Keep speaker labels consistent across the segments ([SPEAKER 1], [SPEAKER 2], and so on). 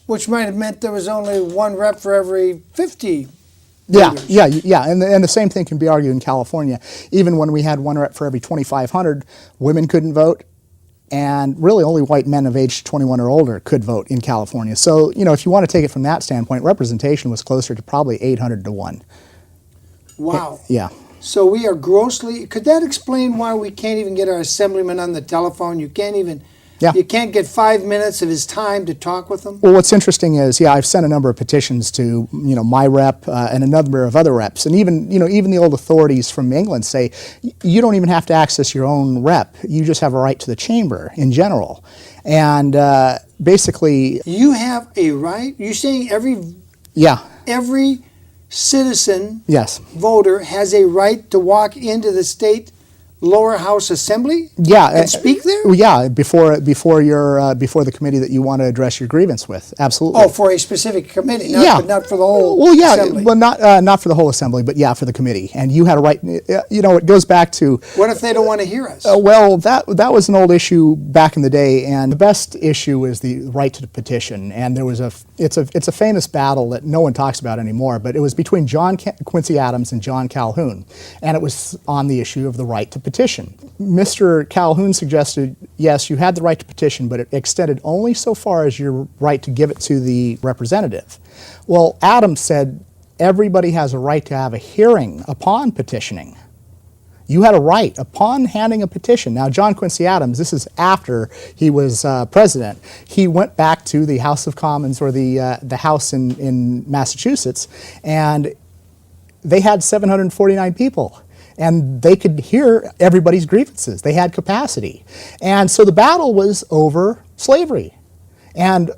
[SPEAKER 1] Which might have meant there was only one rep for every 50
[SPEAKER 2] Yeah,
[SPEAKER 1] voters.
[SPEAKER 2] yeah, and the same thing can be argued in California. Even when we had one rep for every 2,500, women couldn't vote, and really only white men of age 21 or older could vote in California. So, you know, if you want to take it from that standpoint, representation was closer to probably 800 to 1.
[SPEAKER 1] Wow.
[SPEAKER 2] Yeah.
[SPEAKER 1] So we are grossly, could that explain why we can't even get our assemblyman on the telephone? You can't even, you can't get 5 minutes of his time to talk with him?
[SPEAKER 2] Well, what's interesting is, I've sent a number of petitions to, my rep and a number of other reps, and even the old authorities from England say you don't even have to access your own rep. You just have a right to the chamber in general, and basically,
[SPEAKER 1] you have a right. You're saying every citizen, voter has a right to walk into the state lower house assembly? And speak there?
[SPEAKER 2] Yeah, before the committee that you want to address your grievance with. Absolutely.
[SPEAKER 1] Oh, for a specific committee, but not for the whole assembly.
[SPEAKER 2] Well, not for the whole assembly, but for the committee. And you had a right. It goes back to.
[SPEAKER 1] What if they don't want to hear us?
[SPEAKER 2] Well, that was an old issue back in the day, and the best issue is the right to the petition. And there was it's a famous battle that no one talks about anymore, but it was between John Quincy Adams and John Calhoun, and it was on the issue of the right to petition. Mr. Calhoun suggested, yes, you had the right to petition, but it extended only so far as your right to give it to the representative. Well, Adams said everybody has a right to have a hearing upon petitioning. You had a right upon handing a petition. Now, John Quincy Adams, this is after he was president, he went back to the House of Commons, or the House in Massachusetts, and they had 749 people. And they could hear everybody's grievances. They had capacity. And so the battle was over slavery. And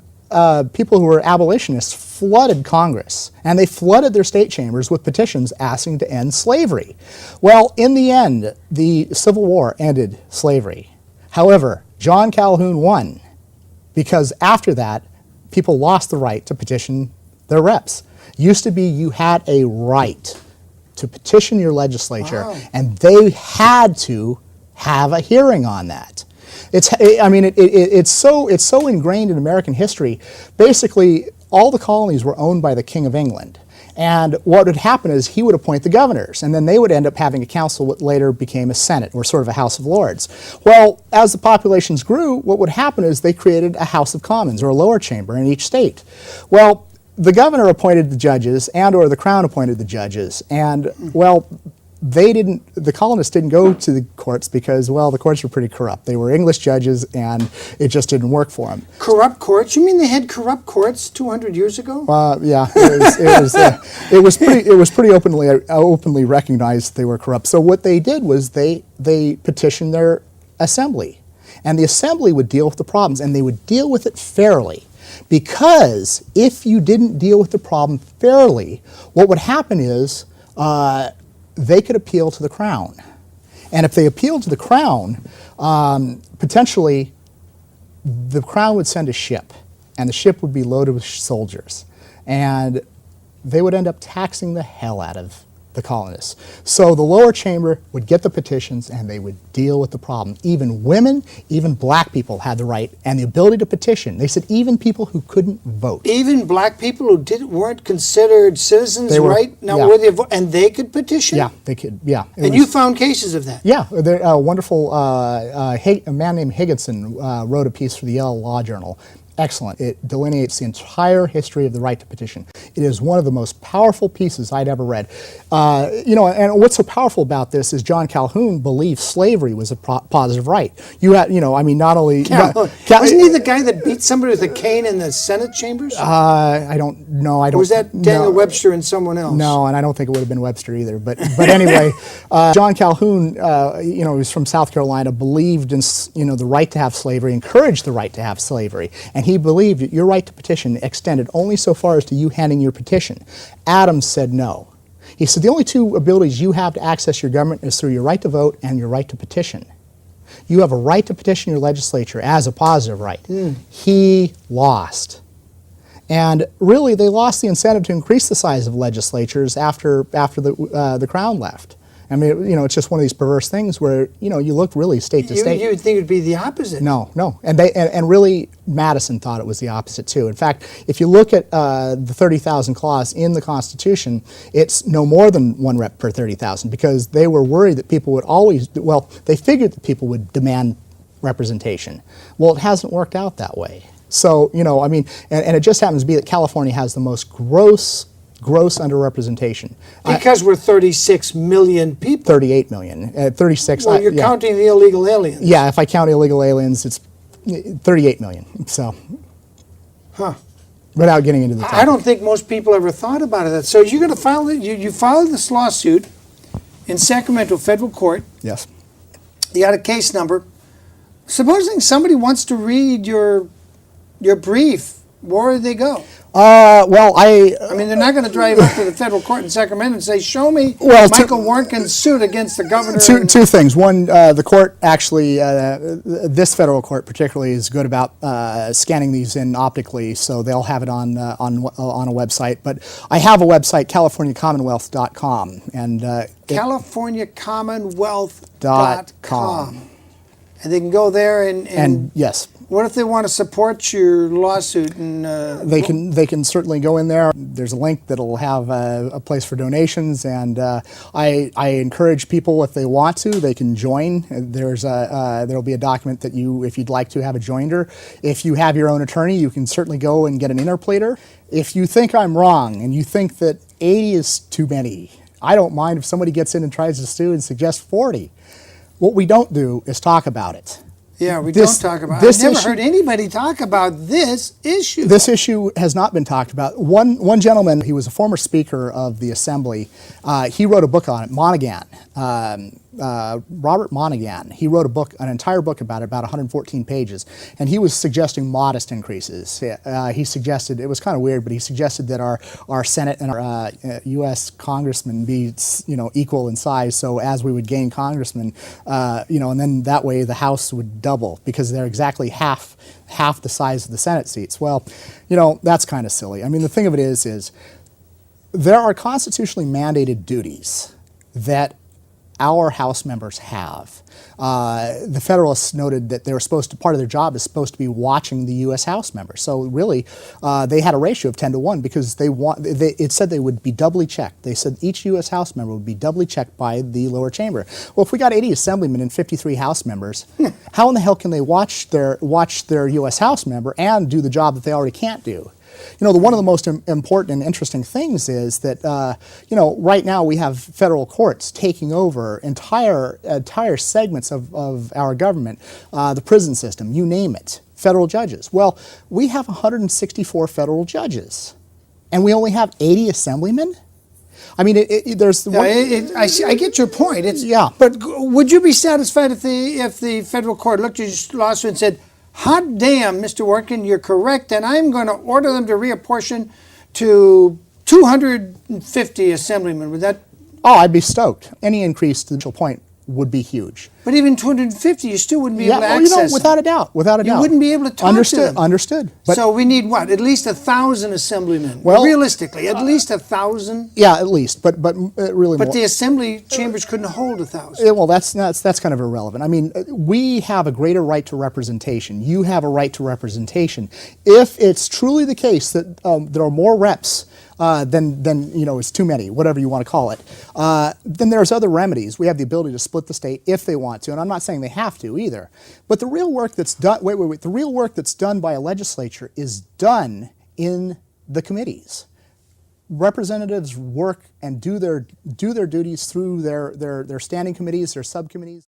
[SPEAKER 2] people who were abolitionists flooded Congress, and they flooded their state chambers with petitions asking to end slavery. Well, in the end, the Civil War ended slavery. However, John Calhoun won, because after that, people lost the right to petition their reps. Used to be you had a right to petition your legislature, and they had to have a hearing on that. It's so ingrained in American history. Basically, all the colonies were owned by the King of England, and what would happen is he would appoint the governors, and then they would end up having a council what later became a Senate, or sort of a House of Lords. Well, as the populations grew, what would happen is they created a House of Commons, or a lower chamber, in each state. Well, the governor appointed the judges, or the crown appointed the judges, and well, the colonists didn't go to the courts because, well, the courts were pretty corrupt. They were English judges, and it just didn't work for them.
[SPEAKER 1] Corrupt courts? You mean they had corrupt courts 200 years ago?
[SPEAKER 2] Yeah, it was pretty openly recognized that they were corrupt. So what they did was they petitioned their assembly, and the assembly would deal with the problems, and they would deal with it fairly. Because if you didn't deal with the problem fairly, what would happen is they could appeal to the crown. And if they appealed to the crown, potentially the crown would send a ship, and the ship would be loaded with soldiers. And they would end up taxing the hell out of the colonists. So the lower chamber would get the petitions, and they would deal with the problem. Even women, even black people had the right and the ability to petition. They said even people who couldn't vote.
[SPEAKER 1] Even black people who weren't considered citizens, right? Now, were they and they could petition?
[SPEAKER 2] Yeah, they could, yeah.
[SPEAKER 1] And you found cases of that?
[SPEAKER 2] Yeah, a wonderful, a man named Higginson wrote a piece for the Yale Law Journal. Excellent. It delineates the entire history of the right to petition. It is one of the most powerful pieces I'd ever read. And what's so powerful about this is John Calhoun believed slavery was a positive right. You had, not only...
[SPEAKER 1] Wasn't he the guy that beat somebody with a cane in the Senate chambers?
[SPEAKER 2] I don't know. Or
[SPEAKER 1] was that Daniel Webster and someone else?
[SPEAKER 2] No, and I don't think it would have been Webster either. But anyway, John Calhoun, he was from South Carolina, believed in, the right to have slavery, encouraged the right to have slavery. And he believed that your right to petition extended only so far as to you handing your petition. Adams said no. He said the only two abilities you have to access your government is through your right to vote and your right to petition. You have a right to petition your legislature as a positive right. He lost. And really, they lost the incentive to increase the size of legislatures after the Crown left. I mean, it's just one of these perverse things where, you look really state to state.
[SPEAKER 1] You would think it would be the opposite.
[SPEAKER 2] No, and really Madison thought it was the opposite too. In fact, if you look at the 30,000 clause in the Constitution, it's no more than 1 rep per 30,000 because they were worried that people would always, they figured that people would demand representation. Well, it hasn't worked out that way. So, I mean, and it just happens to be that California has the most gross underrepresentation.
[SPEAKER 1] Because we're 36 million people.
[SPEAKER 2] 38 million. 36.
[SPEAKER 1] Well, you're counting the illegal aliens.
[SPEAKER 2] Yeah, if I count illegal aliens, it's 38 million. So, without getting into the topic.
[SPEAKER 1] I don't think most people ever thought about it. So you're going to file it. You filed this lawsuit in Sacramento federal court.
[SPEAKER 2] Yes.
[SPEAKER 1] You got a case number. Supposing somebody wants to read your brief, where do they go? I
[SPEAKER 2] mean,
[SPEAKER 1] they're not going to drive up to the federal court in Sacramento and say, show me Michael Warnken's suit against the governor.
[SPEAKER 2] Two things. One, the court actually, this federal court particularly, is good about scanning these in optically, so they'll have it on a website. But I have a website, CaliforniaCommonwealth.com. And,
[SPEAKER 1] CaliforniaCommonwealth.com. And they can go there and
[SPEAKER 2] yes.
[SPEAKER 1] What if they want to support your lawsuit? And
[SPEAKER 2] they can certainly go in there. There's a link that'll have a place for donations, and I encourage people, if they want to, they can join. There'll be a document that if you'd like to have a joinder. If you have your own attorney, you can certainly go and get an interpleader. If you think I'm wrong and you think that 80 is too many, I don't mind if somebody gets in and tries to sue and suggests 40. What we don't do is talk about it.
[SPEAKER 1] Yeah, don't talk about it. I've never heard anybody talk about this issue.
[SPEAKER 2] This issue has not been talked about. One gentleman, he was a former speaker of the Assembly. He wrote a book on it, Monaghan. Robert Monaghan. He wrote an entire book about it, about 114 pages, and he was suggesting modest increases. He suggested, it was kind of weird, but he suggested that our Senate and our U.S. congressmen be equal in size. So as we would gain congressmen, and then that way the House would double because they're exactly half the size of the Senate seats. Well, that's kind of silly. I mean, the thing of it is there are constitutionally mandated duties that our House members have. The Federalists noted that part of their job is supposed to be watching the U.S. House members. So really, they had a ratio of 10 to 1 because it said they would be doubly checked. They said each U.S. House member would be doubly checked by the lower chamber. Well, if we got 80 assemblymen and 53 House members, how in the hell can they watch their U.S. House member and do the job that they already can't do? One of the most important and interesting things is that, right now we have federal courts taking over entire segments of our government, the prison system, you name it, federal judges. Well, we have 164 federal judges, and we only have 80 assemblymen? I mean, there's...
[SPEAKER 1] I get your point. But would you be satisfied if the federal court looked at your lawsuit and said, hot damn, Mr. Warnken, you're correct, and I'm going to order them to reapportion to 250 assemblymen. Would that...
[SPEAKER 2] Oh, I'd be stoked. Any increase to the point would be huge.
[SPEAKER 1] But even 250, you still wouldn't be able to access
[SPEAKER 2] without a doubt. You
[SPEAKER 1] wouldn't be able to talk to them.
[SPEAKER 2] Understood.
[SPEAKER 1] So we need what? At least 1,000 assemblymen. Well, realistically, at least 1,000.
[SPEAKER 2] Yeah, at least. But really.
[SPEAKER 1] But the assembly chambers couldn't hold 1,000.
[SPEAKER 2] Well, that's kind of irrelevant. I mean, we have a greater right to representation. You have a right to representation. If it's truly the case that there are more reps then it's too many, whatever you want to call it. Then there's other remedies. We have the ability to split the state if they want to, and I'm not saying they have to either. But the real work that's done, the real work that's done by a legislature is done in the committees. Representatives work and do their duties through their standing committees, their subcommittees.